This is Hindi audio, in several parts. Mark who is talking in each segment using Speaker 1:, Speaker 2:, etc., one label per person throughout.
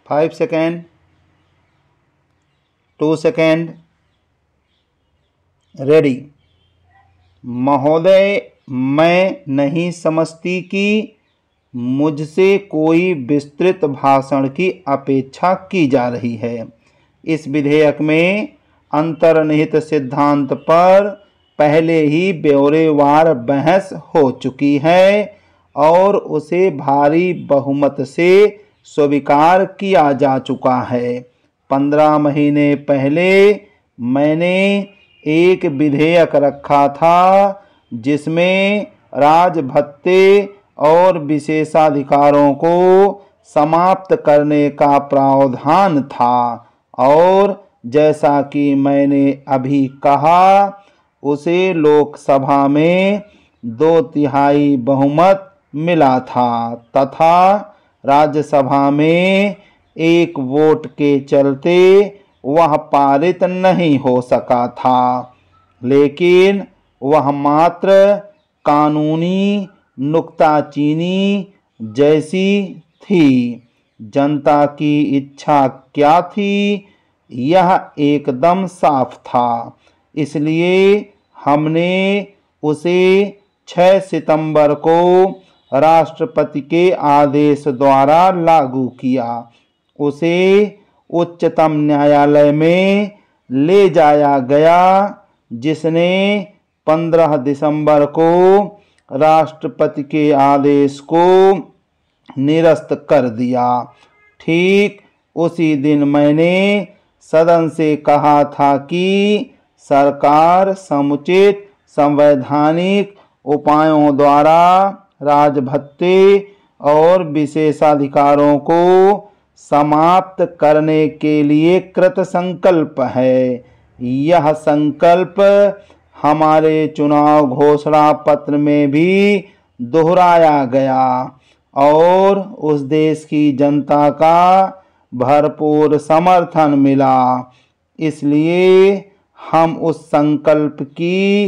Speaker 1: 5 सेकेंड, 2 सेकेंड, रेडी। महोदय, मैं नहीं समझती कि मुझसे कोई विस्तृत भाषण की अपेक्षा की जा रही है। इस विधेयक में अंतर्निहित सिद्धांत पर पहले ही ब्यौरेवार बहस हो चुकी है और उसे भारी बहुमत से स्वीकार किया जा चुका है। 15 महीने पहले मैंने एक विधेयक रखा था जिसमें राजभत्ते और विशेषाधिकारों को समाप्त करने का प्रावधान था और जैसा कि मैंने अभी कहा उसे लोकसभा में 2/3 बहुमत मिला था तथा राज्यसभा में 1 वोट के चलते वह पारित नहीं हो सका था, लेकिन वह मात्र कानूनी नुक्ताचीनी जैसी थी। जनता की इच्छा क्या थी यह एकदम साफ था, इसलिए हमने उसे 6 सितंबर को राष्ट्रपति के आदेश द्वारा लागू किया। उसे उच्चतम न्यायालय में ले जाया गया जिसने 15 दिसंबर को राष्ट्रपति के आदेश को निरस्त कर दिया। ठीक उसी दिन मैंने सदन से कहा था कि सरकार समुचित संवैधानिक उपायों द्वारा राजभत्ते और विशेषाधिकारों को समाप्त करने के लिए कृतसंकल्प है। यह संकल्प हमारे चुनाव घोषणा पत्र में भी दोहराया गया और उस देश की जनता का भरपूर समर्थन मिला। इसलिए हम उस संकल्प की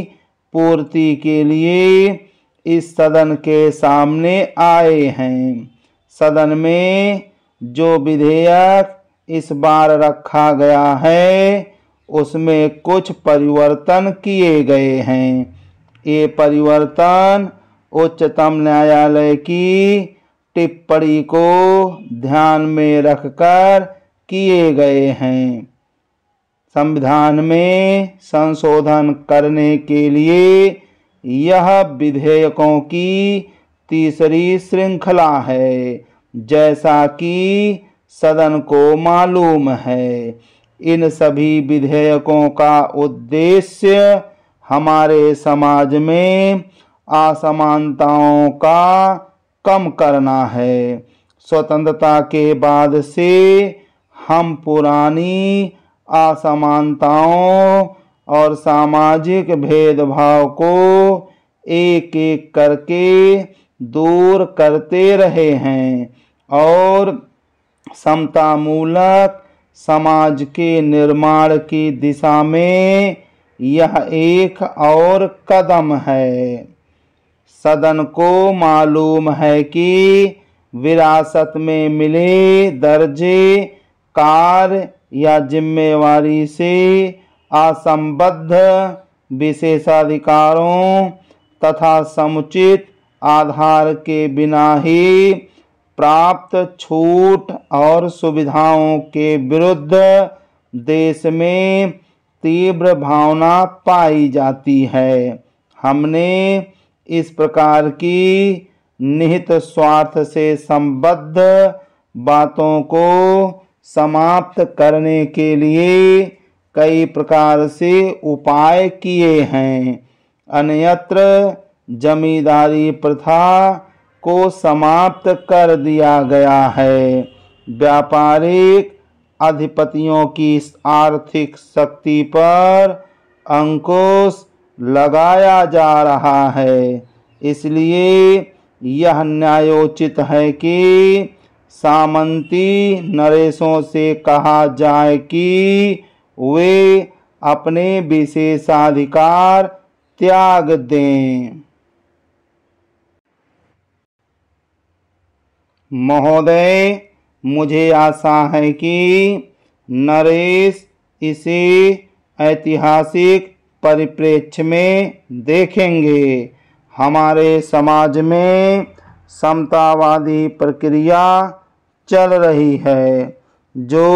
Speaker 1: पूर्ति के लिए इस सदन के सामने आए हैं। सदन में जो विधेयक इस बार रखा गया है उसमें कुछ परिवर्तन किए गए हैं। ये परिवर्तन उच्चतम न्यायालय की टिप्पणी को ध्यान में रखकर किए गए हैं। संविधान में संशोधन करने के लिए यह विधेयकों की तीसरी श्रृंखला है। जैसा कि सदन को मालूम है, इन सभी विधेयकों का उद्देश्य हमारे समाज में असमानताओं का कम करना है। स्वतंत्रता के बाद से हम पुरानी असमानताओं और सामाजिक भेदभाव को एक एक करके दूर करते रहे हैं और समतामूलक समाज के निर्माण की दिशा में यह एक और कदम है। सदन को मालूम है कि विरासत में मिले दर्जे, कार्य या जिम्मेवारी से असंबद्ध विशेषाधिकारों तथा समुचित आधार के बिना ही प्राप्त छूट और सुविधाओं के विरुद्ध देश में तीव्र भावना पाई जाती है। हमने इस प्रकार की निहित स्वार्थ से संबद्ध बातों को समाप्त करने के लिए कई प्रकार से उपाय किए हैं। अन्यत्र जमींदारी प्रथा को समाप्त कर दिया गया है। व्यापारिक अधिपतियों की आर्थिक शक्ति पर अंकुश लगाया जा रहा है। इसलिए यह न्यायोचित है कि सामंती नरेशों से कहा जाए कि वे अपने विशेषाधिकार त्याग दें। महोदय, मुझे आशा है कि नरेश इसे ऐतिहासिक परिप्रेक्ष्य में देखेंगे। हमारे समाज में समतावादी प्रक्रिया चल रही है जो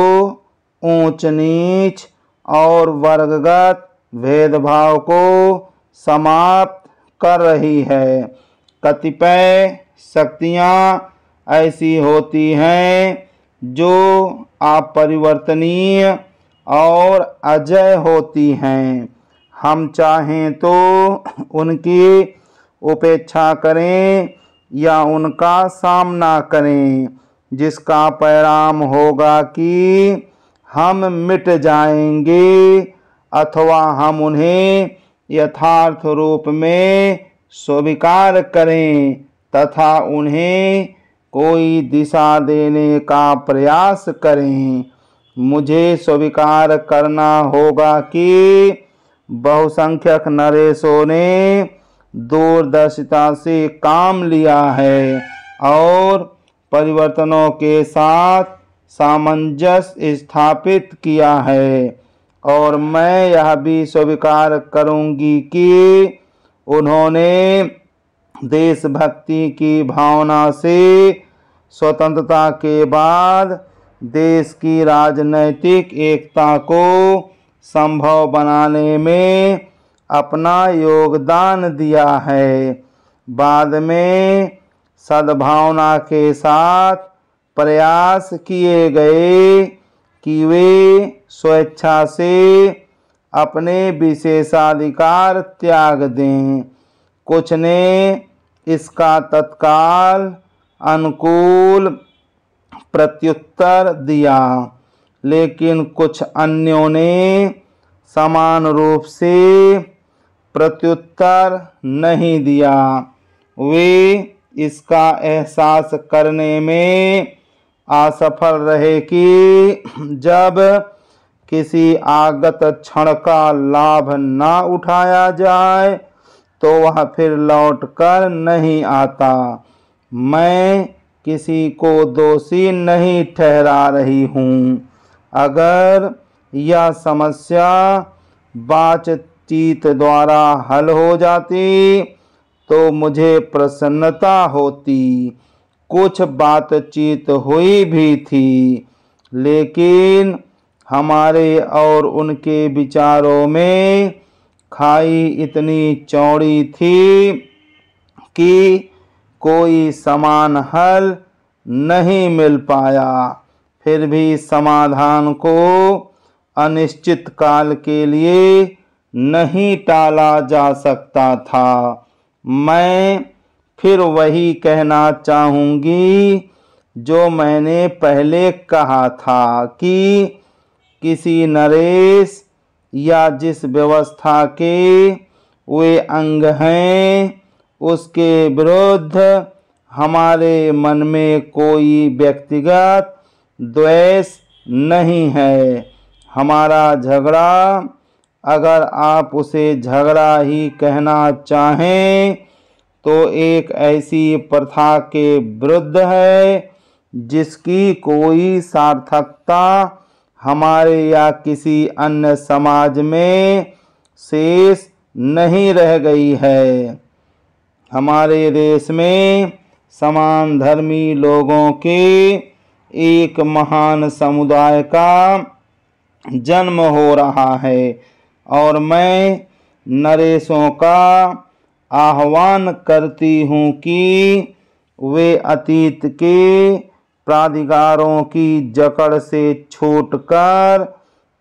Speaker 1: ऊंच नीच और वर्गगत भेदभाव को समाप्त कर रही है। कतिपय शक्तियां ऐसी होती हैं जो अपरिवर्तनीय और अजेय होती हैं। हम चाहें तो उनकी उपेक्षा करें या उनका सामना करें, जिसका परिणाम होगा कि हम मिट जाएंगे, अथवा हम उन्हें यथार्थ रूप में स्वीकार करें तथा उन्हें कोई दिशा देने का प्रयास करें। मुझे स्वीकार करना होगा कि बहुसंख्यक नरेशों ने दूरदर्शिता से काम लिया है और परिवर्तनों के साथ सामंजस्य स्थापित किया है, और मैं यह भी स्वीकार करूंगी कि उन्होंने देशभक्ति की भावना से स्वतंत्रता के बाद देश की राजनैतिक एकता को संभव बनाने में अपना योगदान दिया है। बाद में सद्भावना के साथ प्रयास किए गए कि वे स्वेच्छा से अपने विशेषाधिकार त्याग दें। कुछ ने इसका तत्काल अनुकूल प्रत्युत्तर दिया, लेकिन कुछ अन्यों ने समान रूप से प्रत्युत्तर नहीं दिया। वे इसका एहसास करने में असफल रहे कि जब किसी आगत क्षण का लाभ न उठाया जाए तो वह फिर लौटकर नहीं आता। मैं किसी को दोषी नहीं ठहरा रही हूँ। अगर यह समस्या बातचीत द्वारा हल हो जाती तो मुझे प्रसन्नता होती। कुछ बातचीत हुई भी थी, लेकिन हमारे और उनके विचारों में खाई इतनी चौड़ी थी कि कोई समान हल नहीं मिल पाया। फिर भी समाधान को अनिश्चित काल के लिए नहीं टाला जा सकता था। मैं फिर वही कहना चाहूँगी जो मैंने पहले कहा था कि किसी नरेश या जिस व्यवस्था के वे अंग हैं उसके विरुद्ध हमारे मन में कोई व्यक्तिगत द्वेष नहीं है। हमारा झगड़ा, अगर आप उसे झगड़ा ही कहना चाहें, तो एक ऐसी प्रथा के विरुद्ध है जिसकी कोई सार्थकता हमारे या किसी अन्य समाज में शेष नहीं रह गई है। हमारे देश में समान धर्मी लोगों के एक महान समुदाय का जन्म हो रहा है, और मैं नरेशों का आह्वान करती हूँ कि वे अतीत के प्राधिकारों की जकड़ से छूटकर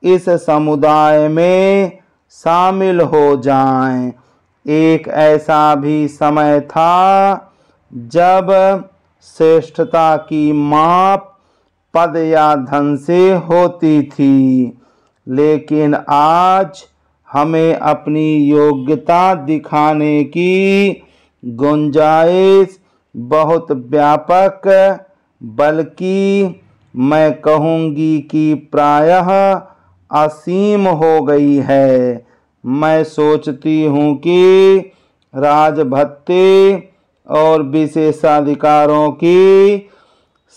Speaker 1: इस समुदाय में शामिल हो जाएं। एक ऐसा भी समय था जब श्रेष्ठता की माप पद या धन से होती थी, लेकिन आज हमें अपनी योग्यता दिखाने की गुंजाइश बहुत व्यापक, बल्कि मैं कहूँगी कि प्रायः असीम हो गई है। मैं सोचती हूँ कि राजभत्ते और विशेषाधिकारों की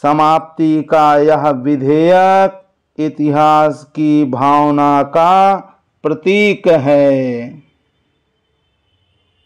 Speaker 1: समाप्ति का यह विधेयक इतिहास की भावना का प्रतीक है।